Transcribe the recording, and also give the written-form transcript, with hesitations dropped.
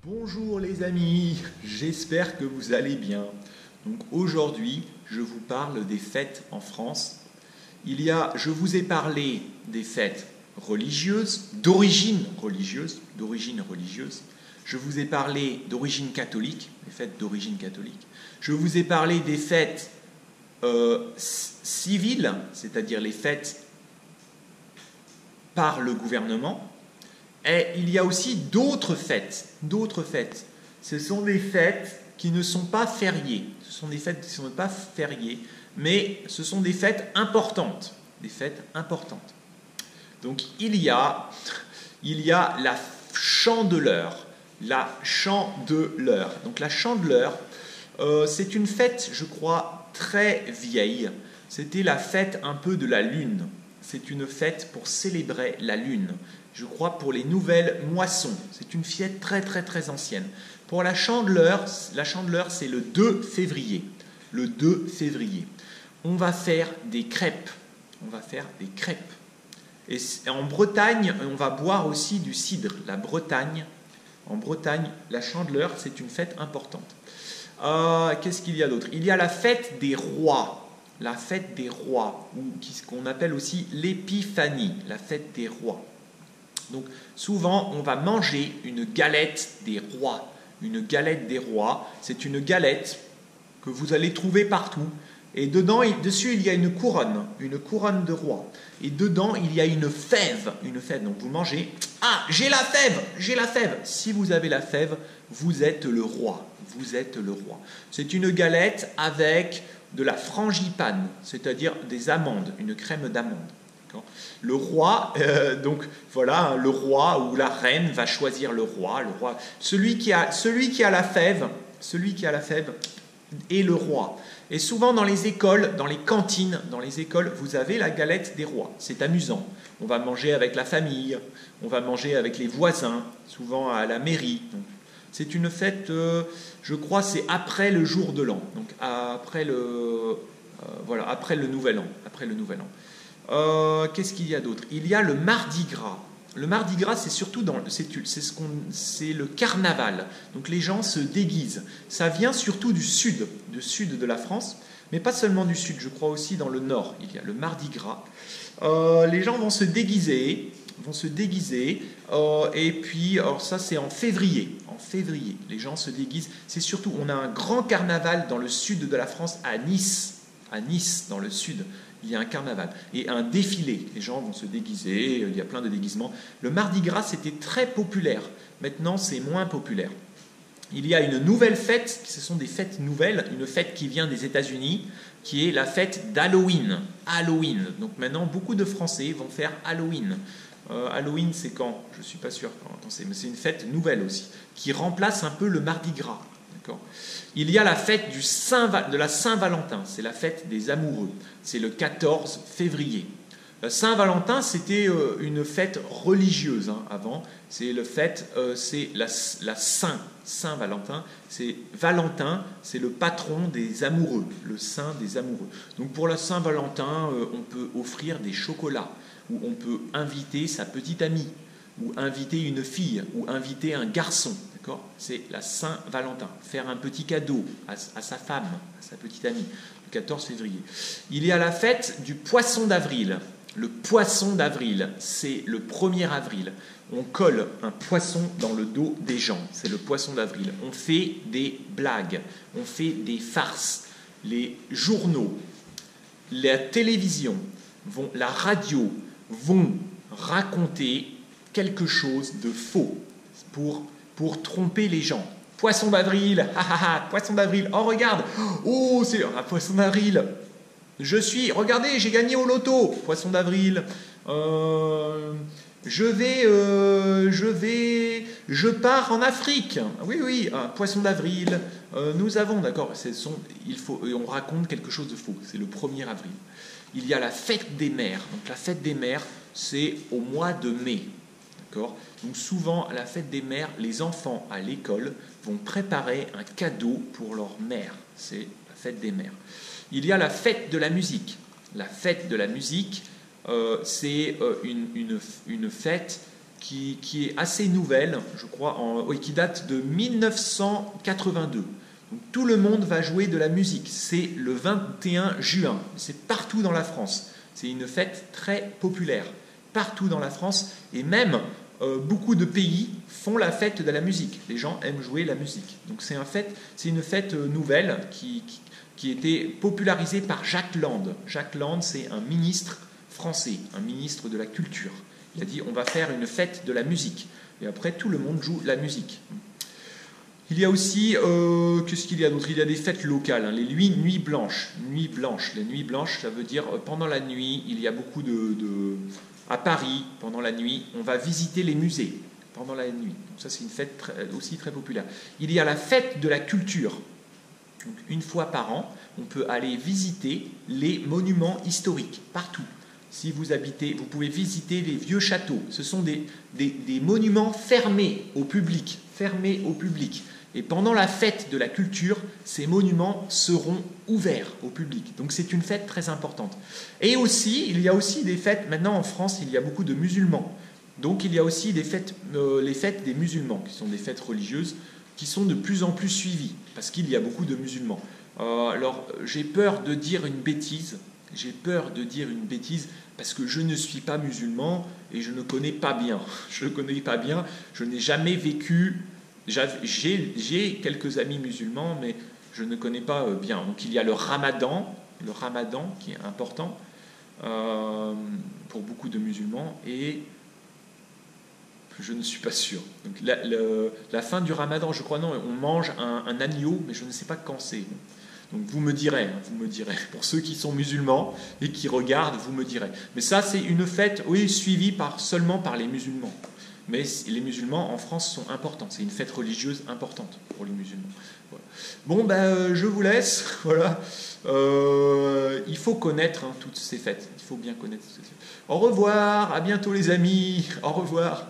Bonjour les amis, j'espère que vous allez bien. Donc aujourd'hui, je vous parle des fêtes en France. Je vous ai parlé des fêtes religieuses, d'origine religieuse. Je vous ai parlé d'origine catholique, des fêtes d'origine catholique. Je vous ai parlé des fêtes civiles, c'est-à-dire les fêtes par le gouvernement. Et il y a aussi d'autres fêtes. Ce sont des fêtes qui ne sont pas fériées. Ce sont des fêtes qui ne sont pas fériées, mais ce sont des fêtes importantes. Donc il y a la Chandeleur. Donc la Chandeleur, c'est une fête, je crois, très vieille. C'était la fête un peu de la lune. C'est une fête pour célébrer la lune. Je crois pour les nouvelles moissons. C'est une fête très très très ancienne. Pour la Chandeleur, c'est le 2 février. Le 2 février. On va faire des crêpes. Et en Bretagne, on va boire aussi du cidre. En Bretagne, la Chandeleur, c'est une fête importante. Qu'est-ce qu'il y a d'autre? Il y a la fête des rois. La fête des rois, ou qu'on appelle aussi l'épiphanie, la fête des rois. Donc souvent, on va manger une galette des rois. C'est une galette que vous allez trouver partout. Et dessus, il y a une couronne de roi. Et dedans, il y a une fève. Donc vous mangez. Ah, j'ai la fève. Si vous avez la fève, vous êtes le roi. C'est une galette avec de la frangipane, c'est-à-dire des amandes, une crème d'amande. Le roi, le roi ou la reine va choisir le roi. Celui qui a la fève est le roi. Et souvent dans les écoles, dans les cantines, vous avez la galette des rois. C'est amusant. On va manger avec la famille, on va manger avec les voisins, souvent à la mairie. Donc, c'est une fête, je crois, c'est après le jour de l'an. Donc après le nouvel an. Qu'est-ce qu'il y a d'autre? Il y a le Mardi Gras. Le Mardi Gras, c'est le carnaval. Donc les gens se déguisent. Ça vient surtout du sud de la France, mais pas seulement du sud, je crois aussi dans le nord. Il y a le Mardi Gras. Les gens vont se déguiser. Et puis, alors ça c'est en février. Les gens se déguisent. On a un grand carnaval dans le sud de la France, à Nice, dans le sud. Il y a un carnaval et un défilé. Les gens vont se déguiser, il y a plein de déguisements. Le Mardi Gras, c'était très populaire. Maintenant, c'est moins populaire. Il y a une nouvelle fête, ce sont des fêtes nouvelles, une fête qui vient des États-Unis, qui est la fête d'Halloween. Donc maintenant, beaucoup de Français vont faire Halloween. Halloween, c'est quand? Je ne suis pas sûr quand c'est, mais c'est une fête nouvelle aussi, qui remplace un peu le Mardi Gras. Il y a la fête de la Saint-Valentin, c'est la fête des amoureux, c'est le 14 février. La Saint-Valentin, c'était une fête religieuse avant, c'est la Saint-Valentin, Valentin, c'est le patron des amoureux, le saint des amoureux. Donc pour la Saint-Valentin, on peut offrir des chocolats, ou on peut inviter sa petite amie, ou inviter une fille, ou inviter un garçon. C'est la Saint-Valentin. Faire un petit cadeau à sa femme, à sa petite amie, le 14 février. Il y a la fête du Poisson d'avril. Le Poisson d'avril, c'est le 1er avril. On colle un poisson dans le dos des gens. C'est le Poisson d'avril. On fait des blagues, on fait des farces. Les journaux, la télévision, la radio vont raconter quelque chose de faux pour tromper les gens. Poisson d'avril, Poisson d'avril, oh regarde, oh c'est un Poisson d'avril, regardez, j'ai gagné au loto, Poisson d'avril, je pars en Afrique, oui, un Poisson d'avril, nous avons, d'accord, on raconte quelque chose de faux, c'est le 1er avril. Il y a la fête des mères, donc la fête des mères, c'est au mois de mai. Donc souvent, à la fête des mères, les enfants à l'école vont préparer un cadeau pour leur mère. C'est la fête des mères. Il y a la fête de la musique. La fête de la musique, c'est une fête qui est assez nouvelle, je crois, qui date de 1982. Donc, tout le monde va jouer de la musique. C'est le 21 juin. C'est partout dans la France. C'est une fête très populaire. Partout dans la France. Et même beaucoup de pays font la fête de la musique. Les gens aiment jouer la musique. Donc c'est une fête nouvelle qui a été popularisée par Jacques Land. Jacques Land, c'est un ministre français, un ministre de la culture. Il a dit on va faire une fête de la musique. Et après, tout le monde joue la musique. Il y a aussi, qu'est-ce qu'il y a d'autre? Il y a des fêtes locales, hein, les nuits blanches. Nuits blanches. Les nuits blanches, ça veut dire pendant la nuit, il y a beaucoup à Paris, pendant la nuit, on va visiter les musées pendant la nuit. Donc ça, c'est une fête aussi très populaire. Il y a la fête de la culture. Donc, une fois par an, on peut aller visiter les monuments historiques, partout. Si vous habitez, vous pouvez visiter les vieux châteaux. Ce sont des monuments fermés au public. Fermés au public. Et pendant la fête de la culture, ces monuments seront ouverts au public. Donc c'est une fête très importante. Et aussi, il y a aussi des fêtes, maintenant en France, il y a beaucoup de musulmans. Donc il y a aussi les fêtes des musulmans, qui sont des fêtes religieuses, qui sont de plus en plus suivies, parce qu'il y a beaucoup de musulmans. Alors j'ai peur de dire une bêtise, parce que je ne suis pas musulman et je ne connais pas bien. Je n'ai jamais vécu. J'ai quelques amis musulmans, mais je ne connais pas bien. Donc il y a le ramadan qui est important pour beaucoup de musulmans, et je ne suis pas sûr. Donc la fin du ramadan, je crois, non, on mange un agneau, mais je ne sais pas quand c'est. Donc vous me direz. Pour ceux qui sont musulmans et qui regardent, vous me direz. Mais ça, c'est une fête, oui, suivie seulement par les musulmans. Mais les musulmans en France sont importants. C'est une fête religieuse importante pour les musulmans. Voilà. Bon, je vous laisse. Voilà. Il faut connaître toutes ces fêtes. Il faut bien connaître toutes ces fêtes. Au revoir. À bientôt les amis. Au revoir.